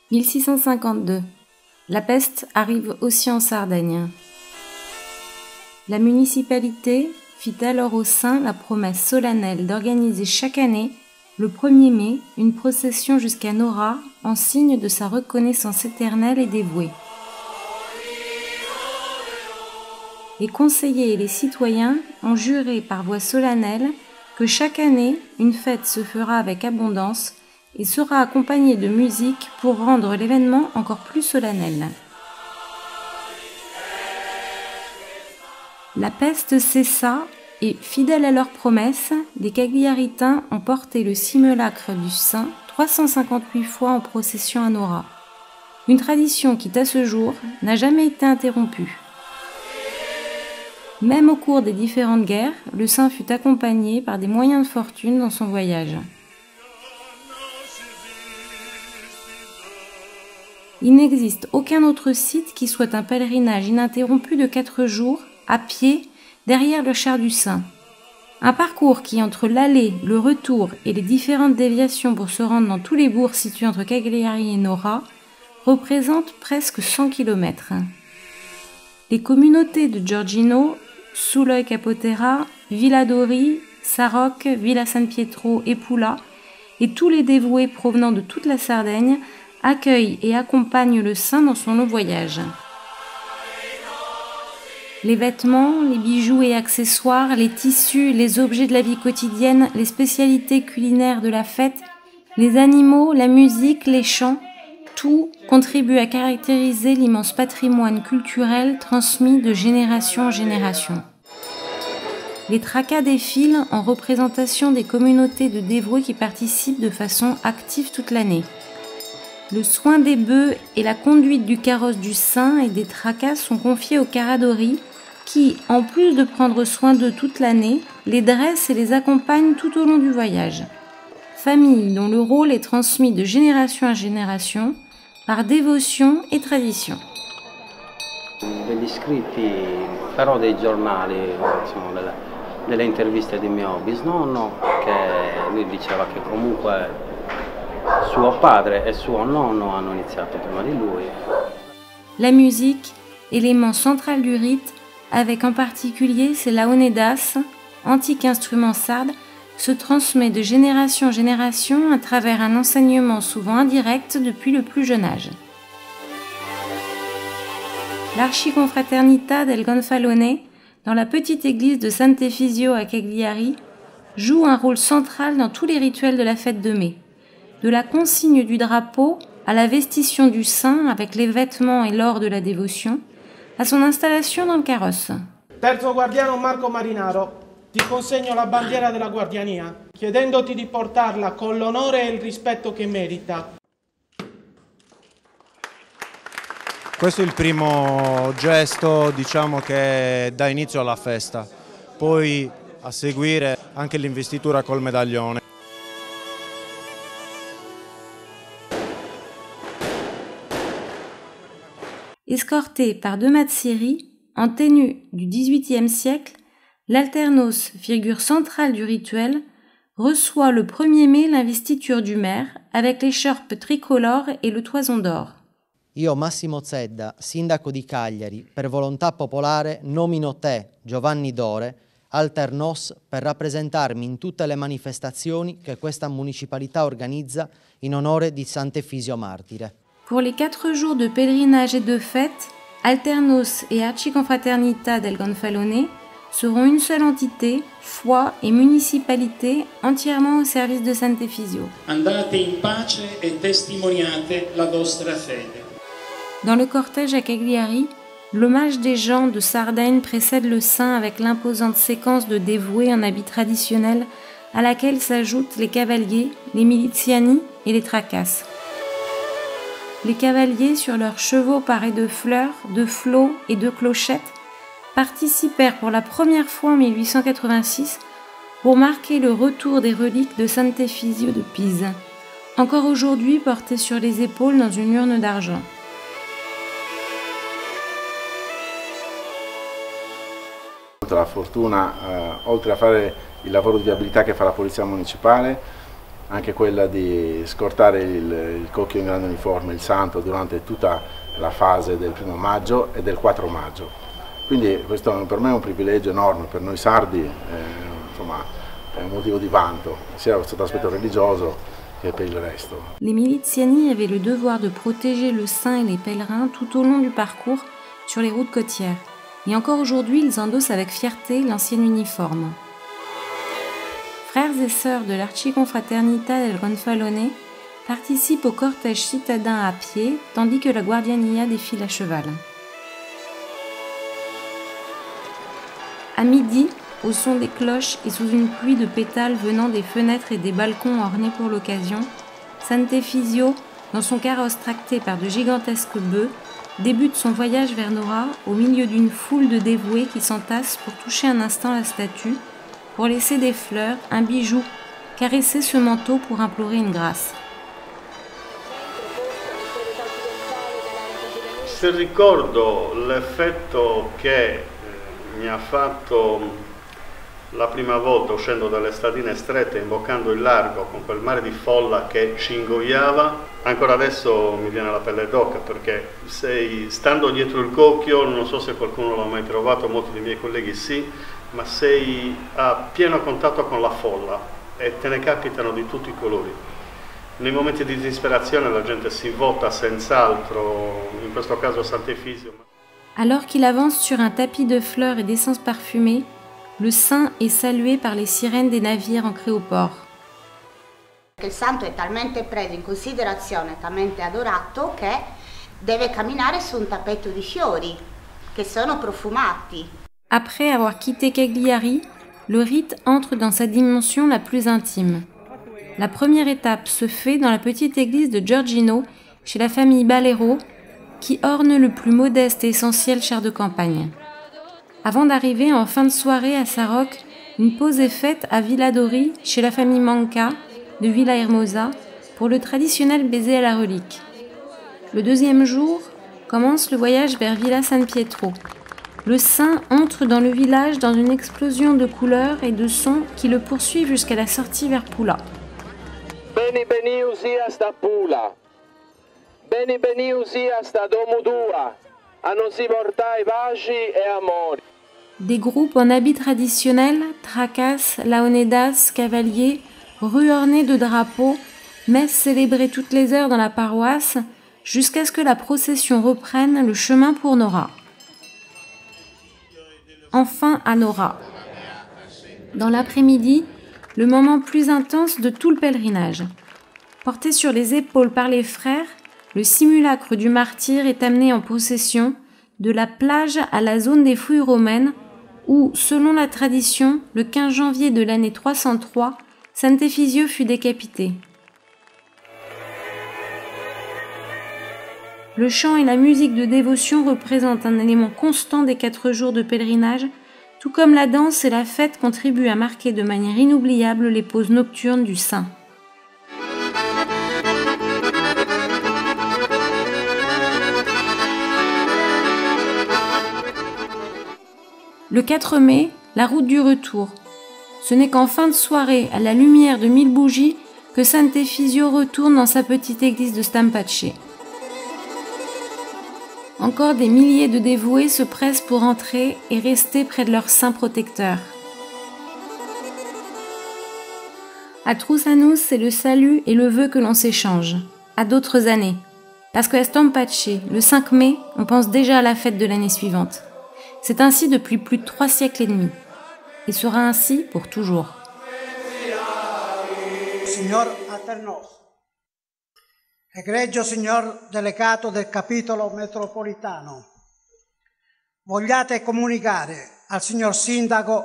1652. La peste arrive aussi en Sardaigne. La municipalité fit alors aux saints la promesse solennelle d'organiser chaque année, le 1er mai, une procession jusqu'à Nora en signe de sa reconnaissance éternelle et dévouée. Les conseillers et les citoyens ont juré par voie solennelle que chaque année, une fête se fera avec abondance et sera accompagnée de musique pour rendre l'événement encore plus solennel. La peste cessa et, fidèles à leur promesse, les Cagliaritains ont porté le simulacre du saint 358 fois en procession à Nora. Une tradition qui, à ce jour, n'a jamais été interrompue. Même au cours des différentes guerres, le saint fut accompagné par des moyens de fortune dans son voyage. Il n'existe aucun autre site qui soit un pèlerinage ininterrompu de 4 jours, à pied, derrière le char du saint. Un parcours qui, entre l'aller, le retour et les différentes déviations pour se rendre dans tous les bourgs situés entre Cagliari et Nora, représente presque 100 km. Les communautés de Giorgino, Suloi Capoterra, Villa Dori, Sarroch, Villa San Pietro et Pula, et tous les dévoués provenant de toute la Sardaigne, accueillent et accompagnent le saint dans son long voyage. Les vêtements, les bijoux et accessoires, les tissus, les objets de la vie quotidienne, les spécialités culinaires de la fête, les animaux, la musique, les chants, tout contribue à caractériser l'immense patrimoine culturel transmis de génération en génération. Les tracas défilent en représentation des communautés de dévoués qui participent de façon active toute l'année. Le soin des bœufs et la conduite du carrosse du saint et des tracas sont confiés aux caradori qui, en plus de prendre soin d'eux toute l'année, les dressent et les accompagnent tout au long du voyage. Famille dont le rôle est transmis de génération en génération par dévotion et tradition. Degli scritti, però dei giornali, insomma, delle interviste di mio bisnonno, che lui diceva che comunque suo padre e suo nonno hanno iniziato prima di lui. La musique, élément central du rite, avec en particulier ses laonedas, antique instrument sarde, se transmet de génération en génération à travers un enseignement souvent indirect depuis le plus jeune âge. L'Archiconfraternita del Gonfalone, dans la petite église de Sant'Efisio à Cagliari, joue un rôle central dans tous les rituels de la fête de mai. De la consigne du drapeau à la vestition du saint avec les vêtements et l'or de la dévotion, à son installation dans le carrosse. Terzo guardiano Marco Marinaro, ti consegno la bandiera della guardiania, chiedendoti di portarla con l'onore e il rispetto che merita. Questo è il primo gesto, diciamo, che dà inizio alla festa. Poi a seguire anche l'investitura col medaglione. Escorté par 2 mazzieri, en tenue du XVIIIe siècle, l'alternos, figure centrale du rituel, reçoit le 1er mai l'investiture du maire avec l'écharpe tricolore et le toison d'or. Io, Massimo Zedda, sindaco di Cagliari, per volontà popolare nomino te, Giovanni Dore, alternos per rappresentarmi in tutte le manifestazioni che questa municipalità organizza in onore di Sant'Efisio Martire. Pour les 4 jours de pèlerinage et de fête, Alternos et Archiconfraternita del Gonfalone seront une seule entité, foi et municipalité entièrement au service de Sant'Efisio. Andate in pace e testimoniate la vostra fede. Dans le cortège à Cagliari, l'hommage des gens de Sardaigne précède le saint avec l'imposante séquence de dévoués en habits traditionnels à laquelle s'ajoutent les cavaliers, les miliziani et les tracasses. Les cavaliers, sur leurs chevaux parés de fleurs, de flots et de clochettes, participèrent pour la première fois en 1886 pour marquer le retour des reliques de Sant'Efisio de Pise, encore aujourd'hui portées sur les épaules dans une urne d'argent. La fortuna, oltre a fare il lavoro di viabilità che fa la Polizia Municipale, anche quella di scortare il cocchio in grande uniforme, il santo, durante tutta la fase del 1° maggio e del 4 maggio. Quindi questo per me è un privilegio enorme, per noi sardi insomma, è un motivo di vanto, sia sotto l'aspetto religioso che per il resto. Les miliziani avaient le devoir de protéger le saint et les pèlerins tout au long du parcours sur les routes côtières. Et encore aujourd'hui, ils endossent avec fierté l'ancien uniforme. Frères et sœurs de l'Archiconfraternita del Gonfalone participent au cortège citadin à pied, tandis que la Guardiania défile à cheval. À midi, au son des cloches et sous une pluie de pétales venant des fenêtres et des balcons ornés pour l'occasion, Sant'Efisio, dans son carrosse tracté par de gigantesques bœufs, débute son voyage vers Nora au milieu d'une foule de dévoués qui s'entassent pour toucher un instant la statue, pour laisser des fleurs, un bijou, caresser ce manteau pour implorer une grâce. Se ricordo l'effetto che mi ha fatto la prima volta uscendo dalle stradine strette, imboccando il largo con quel mare di folla che ci ingoiava, ancora adesso mi viene la pelle d'oca, perché stando dietro il cocchio, non so se qualcuno l'ha mai provato, molti dei miei colleghi sì, ma sei a pieno contatto con la folla e te ne capitano di tutti i colori. Nei momenti di disperazione la gente si vota senz'altro, in questo caso Sant'Efisio. Alors qu'il avance sur un tapis de fleurs et d'essences parfumées, le saint est salué par les sirènes des navires ancrés au port. Il santo è talmente preso in considerazione, talmente adorato, che deve camminare su un tappeto di fiori, che sono profumati. Après avoir quitté Cagliari, le rite entre dans sa dimension la plus intime. La première étape se fait dans la petite église de Giorgino, chez la famille Balero, qui orne le plus modeste et essentiel char de campagne. Avant d'arriver en fin de soirée à Sarroch, une pause est faite à Villa Dori, chez la famille Manca, de Villa Hermosa, pour le traditionnel baiser à la relique. Le deuxième jour commence le voyage vers Villa San Pietro. Le saint entre dans le village dans une explosion de couleurs et de sons qui le poursuivent jusqu'à la sortie vers Pula. Beni beniu sia sta Pula, beni beniu sia sta domu tua, a non si portai paci e amori. Des groupes en habits traditionnels, tracas, laonedas, cavaliers, rues ornées de drapeaux, messes célébrées toutes les heures dans la paroisse, jusqu'à ce que la procession reprenne le chemin pour Nora. Enfin à Nora. Dans l'après-midi, le moment plus intense de tout le pèlerinage. Porté sur les épaules par les frères, le simulacre du martyre est amené en procession de la plage à la zone des fouilles romaines où, selon la tradition, le 15 janvier de l'année 303, Sant'Efisio fut décapité. Le chant et la musique de dévotion représentent un élément constant des 4 jours de pèlerinage, tout comme la danse et la fête contribuent à marquer de manière inoubliable les pauses nocturnes du saint. Le 4 mai, la route du retour. Ce n'est qu'en fin de soirée, à la lumière de 1000 bougies, que Sant'Efisio retourne dans sa petite église de Stampace. Encore des milliers de dévoués se pressent pour entrer et rester près de leur saint protecteur. À Trousanus, c'est le salut et le vœu que l'on s'échange. À d'autres années. Parce qu'à Stampace, le 5 mai, on pense déjà à la fête de l'année suivante. C'est ainsi depuis plus de 3 siècles et demi. Et sera ainsi pour toujours. Signor Aternos, egregio signor delegato del capitolo metropolitano, vogliate comunicare al signor Sindaco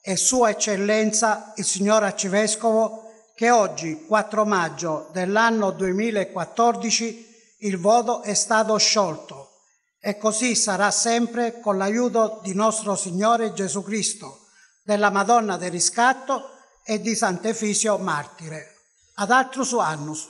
e Sua Eccellenza il signor Arcivescovo che oggi, 4 maggio dell'anno 2014, il voto è stato sciolto e così sarà sempre con l'aiuto di nostro Signore Gesù Cristo, della Madonna del Riscatto e di Sant'Efisio Martire. Ad altrus annus.